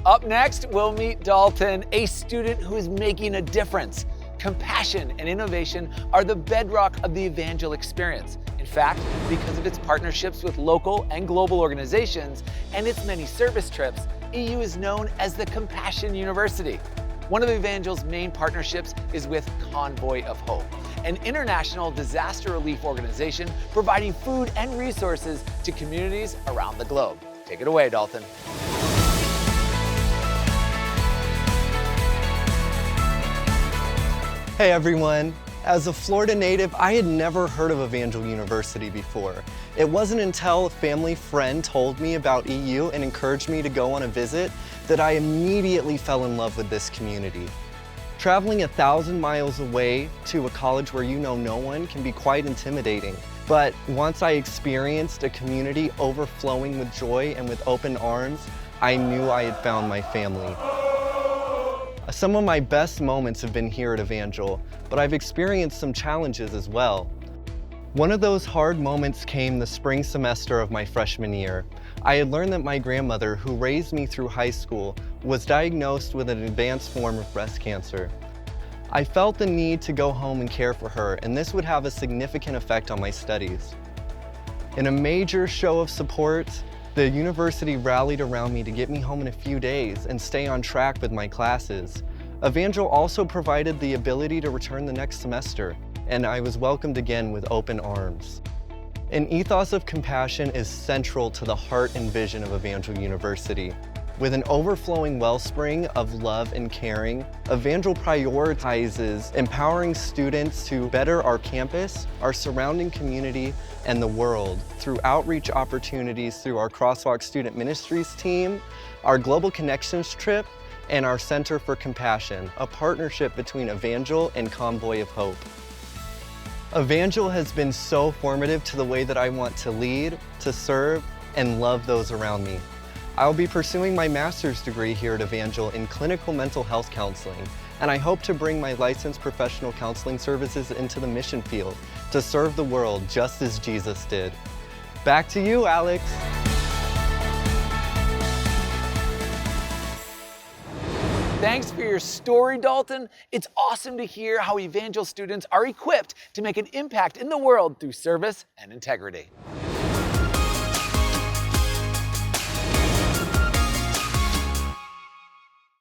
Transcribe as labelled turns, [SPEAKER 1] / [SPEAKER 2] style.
[SPEAKER 1] Up next, we'll meet Dalton, a student who is making a difference. Compassion and innovation are the bedrock of the Evangel experience. In fact, because of its partnerships with local and global organizations and its many service trips, EU is known as the Compassion University. One of Evangel's main partnerships is with Convoy of Hope, an international disaster relief organization providing food and resources to communities around the globe. Take it away, Dalton.
[SPEAKER 2] Hey everyone, as a Florida native, I had never heard of Evangel University before. It wasn't until a family friend told me about EU and encouraged me to go on a visit that I immediately fell in love with this community. Traveling 1,000 miles away to a college where you know no one can be quite intimidating. But once I experienced a community overflowing with joy and with open arms, I knew I had found my family. Some of my best moments have been here at Evangel, but I've experienced some challenges as well. One of those hard moments came the spring semester of my freshman year. I had learned that my grandmother, who raised me through high school, was diagnosed with an advanced form of breast cancer. I felt the need to go home and care for her, and this would have a significant effect on my studies. In a major show of support, the university rallied around me to get me home in a few days and stay on track with my classes. Evangel also provided the ability to return the next semester, and I was welcomed again with open arms. An ethos of compassion is central to the heart and vision of Evangel University. With an overflowing wellspring of love and caring, Evangel prioritizes empowering students to better our campus, our surrounding community, and the world through outreach opportunities through our Crosswalk Student Ministries team, our Global Connections trip, and our Center for Compassion, a partnership between Evangel and Convoy of Hope. Evangel has been so formative to the way that I want to lead, to serve, and love those around me. I'll be pursuing my master's degree here at Evangel in clinical mental health counseling, and I hope to bring my licensed professional counseling services into the mission field to serve the world just as Jesus did. Back to you, Alex.
[SPEAKER 1] Thanks for your story, Dalton. It's awesome to hear how Evangel students are equipped to make an impact in the world through service and integrity.